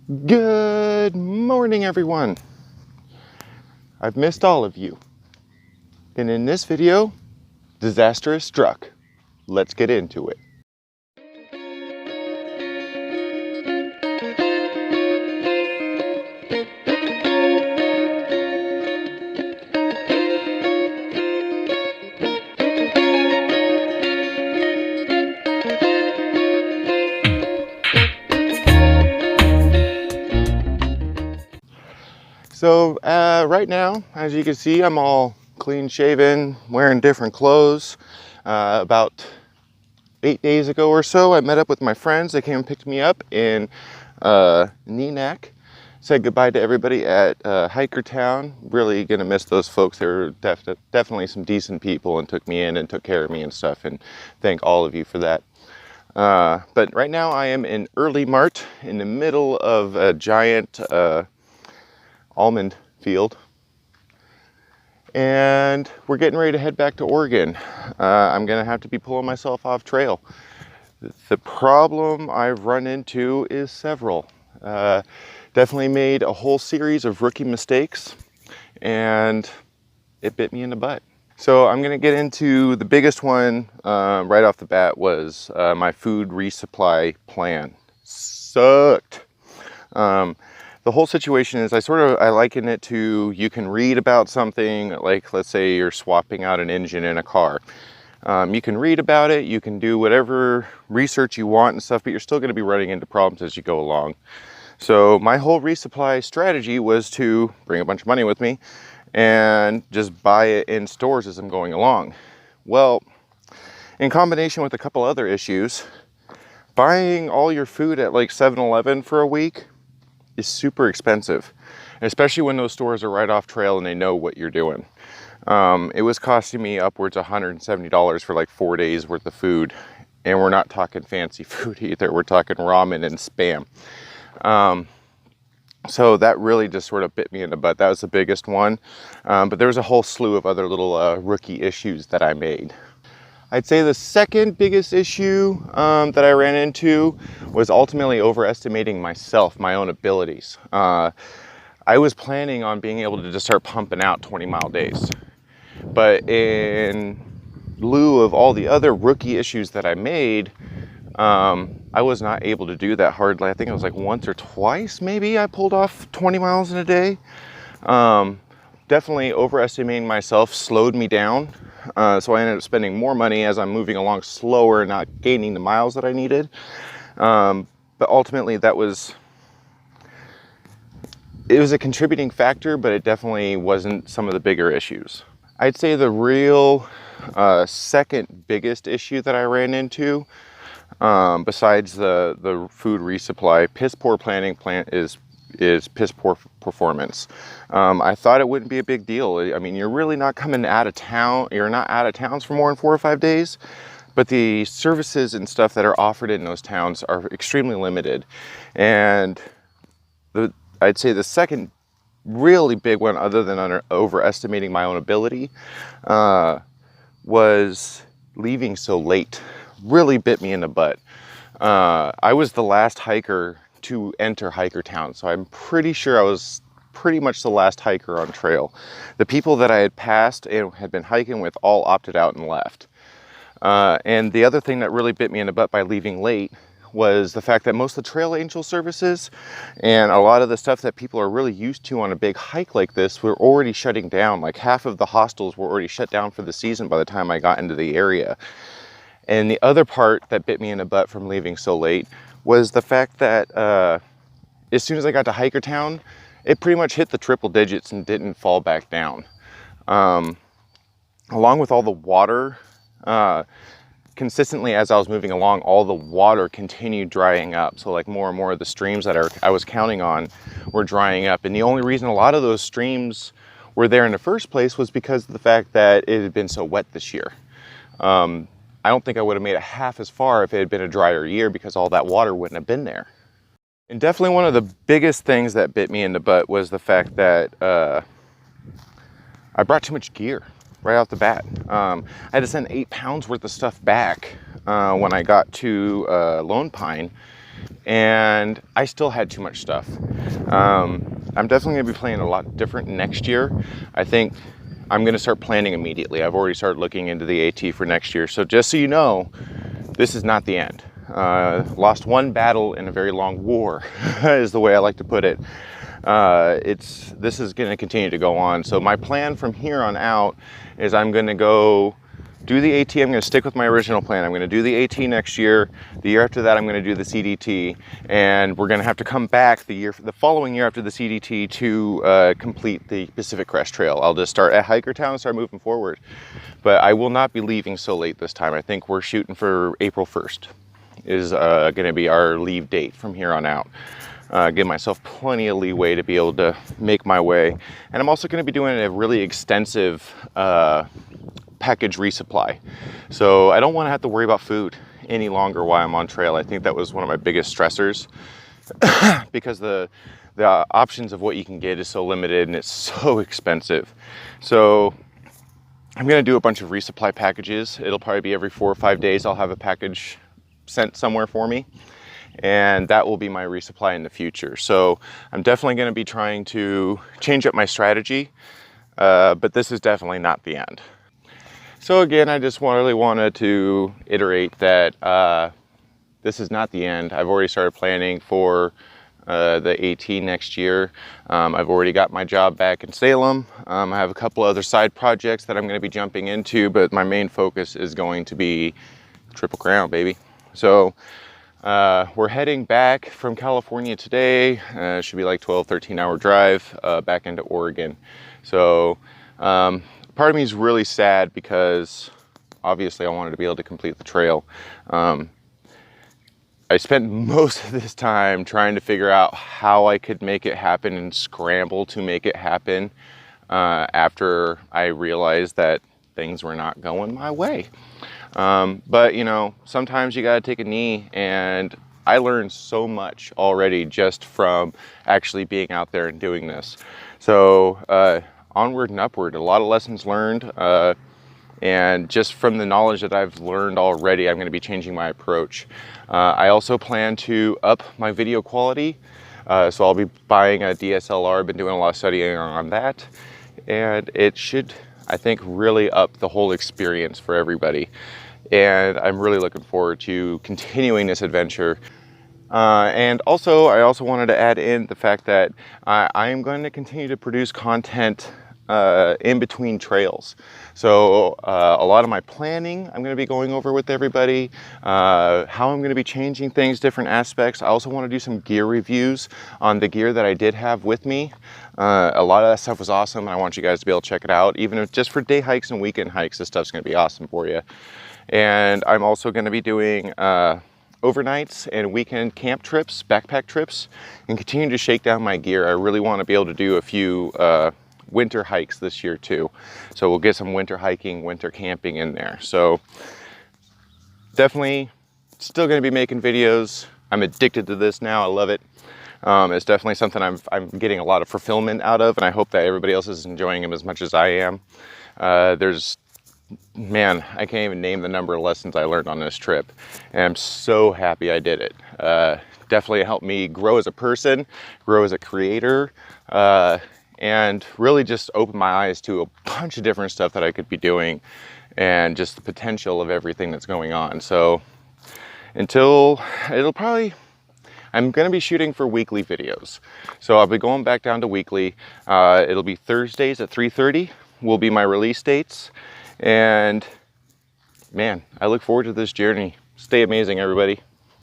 Good morning, everyone. I've missed all of you. And in this video, disaster has struck. Let's get into it. So right now, as you can see, I'm all clean shaven, wearing different clothes. About 8 days ago or so, I met up with my friends. They came and picked me up in Neenach. Said goodbye to everybody at Hiker Town. Really gonna miss those folks. They were definitely some decent people and took me in and took care of me and stuff, and thank all of you for that. But right now I am in Early Mart in the middle of a giant almond field, and we're getting ready to head back to Oregon. I'm gonna have to be pulling myself off trail. The problem I've run into is several. Definitely made a whole series of rookie mistakes, and it bit me in the butt. So I'm gonna get into the biggest one right off the bat. Was my food resupply plan. Sucked. The whole situation is I liken it to, you can read about something, like let's say you're swapping out an engine in a car. You can read about it, you can do whatever research you want and stuff, but you're still going to be running into problems as you go along. So my whole resupply strategy was to bring a bunch of money with me and just buy it in stores as I'm going along. Well, in combination with a couple other issues, buying all your food at like 7-Eleven for a week is super expensive, especially when those stores are right off trail and they know what you're doing. It was costing me upwards of $170 for like 4 days worth of food, and we're not talking fancy food either. We're talking ramen and Spam. So that really just sort of bit me in the butt. That was the biggest one, but there was a whole slew of other little rookie issues that I made. I'd say the second biggest issue that I ran into was ultimately overestimating myself, my own abilities. I was planning on being able to just start pumping out 20-mile days. But in lieu of all the other rookie issues that I made, I was not able to do that hardly. I think it was like once or twice maybe I pulled off 20 miles in a day. Definitely overestimating myself slowed me down. So I ended up spending more money as I'm moving along slower, not gaining the miles that I needed. But ultimately it was a contributing factor, but it definitely wasn't some of the bigger issues. I'd say the real second biggest issue that I ran into, besides the food resupply, piss poor planning is piss poor performance. I thought it wouldn't be a big deal. I mean, you're really not coming out of town. You're not out of towns for more than 4 or 5 days, but the services and stuff that are offered in those towns are extremely limited. And I'd say the second really big one, other than overestimating my own ability, was leaving so late. Really bit me in the butt. I was the last hiker to enter Hiker Town, so I'm pretty sure I was pretty much the last hiker on trail. The people that I had passed and had been hiking with all opted out and left. And the other thing that really bit me in the butt by leaving late was the fact that most of the Trail Angel services and a lot of the stuff that people are really used to on a big hike like this were already shutting down. Like half of the hostels were already shut down for the season by the time I got into the area. And the other part that bit me in the butt from leaving so late was the fact that as soon as I got to Hiker Town, it pretty much hit the triple digits and didn't fall back down. Along with all the water, consistently as I was moving along, all the water continued drying up. So like more and more of the streams that I was counting on were drying up. And the only reason a lot of those streams were there in the first place was because of the fact that it had been so wet this year. I don't think I would have made it half as far if it had been a drier year, because all that water wouldn't have been there. And definitely one of the biggest things that bit me in the butt was the fact that I brought too much gear right off the bat. I had to send 8 pounds worth of stuff back when I got to Lone Pine, and I still had too much stuff. I'm definitely going to be playing a lot different next year. I think I'm going to start planning immediately. I've already started looking into the AT for next year. So just so you know, this is not the end. Lost one battle in a very long war is the way I like to put it. This is going to continue to go on. So my plan from here on out is I'm going to go do the AT. I'm going to stick with my original plan. I'm going to do the AT next year. The year after that, I'm going to do the CDT, and we're going to have to come back the following year after the CDT to complete the Pacific Crest Trail. I'll just start at Hikertown and start moving forward. But I will not be leaving so late this time. I think we're shooting for April 1st is going to be our leave date from here on out. Give myself plenty of leeway to be able to make my way. And I'm also going to be doing a really extensive package resupply. So I don't want to have to worry about food any longer while I'm on trail. I think that was one of my biggest stressors because the options of what you can get is so limited and it's so expensive. So I'm going to do a bunch of resupply packages. It'll probably be every 4 or 5 days I'll have a package sent somewhere for me, and that will be my resupply in the future. So I'm definitely going to be trying to change up my strategy, but this is definitely not the end. So again, I just really wanted to iterate that this is not the end. I've already started planning for the AT next year. I've already got my job back in Salem. I have a couple other side projects that I'm going to be jumping into, but my main focus is going to be Triple Crown, baby. So we're heading back from California today. It should be like 12, 13-hour drive back into Oregon. So part of me is really sad because obviously I wanted to be able to complete the trail. I spent most of this time trying to figure out how I could make it happen and scramble to make it happen after I realized that things were not going my way. But you know, sometimes you gotta take a knee, and I learned so much already just from actually being out there and doing this. So onward and upward, a lot of lessons learned, and just from the knowledge that I've learned already, I'm going to be changing my approach. I also plan to up my video quality, so I'll be buying a DSLR. I've been doing a lot of studying on that, and it should, I think, really up the whole experience for everybody. And I'm really looking forward to continuing this adventure. And also, I also wanted to add in the fact that I am going to continue to produce content in between trails. So a lot of my planning I'm going to be going over with everybody, how I'm going to be changing things, different aspects. I also want to do some gear reviews on the gear that I did have with me. A lot of that stuff was awesome, and I want you guys to be able to check it out. Even if just for day hikes and weekend hikes, this stuff's going to be awesome for you. And I'm also going to be doing overnights and weekend camp trips, backpack trips, and continue to shake down my gear. I really want to be able to do a few winter hikes this year too. So we'll get some winter hiking, winter camping in there. So definitely still going to be making videos. I'm addicted to this now. I love it. It's definitely something I'm getting a lot of fulfillment out of, and I hope that everybody else is enjoying them as much as I am. Man, I can't even name the number of lessons I learned on this trip, and I'm so happy I did it. Definitely helped me grow as a person, grow as a creator, and really just open my eyes to a bunch of different stuff that I could be doing, and just the potential of everything that's going on. So I'm gonna be shooting for weekly videos. So I'll be going back down to weekly. It'll be Thursdays at 3:30 will be my release dates. And man, I look forward to this journey. Stay amazing, everybody.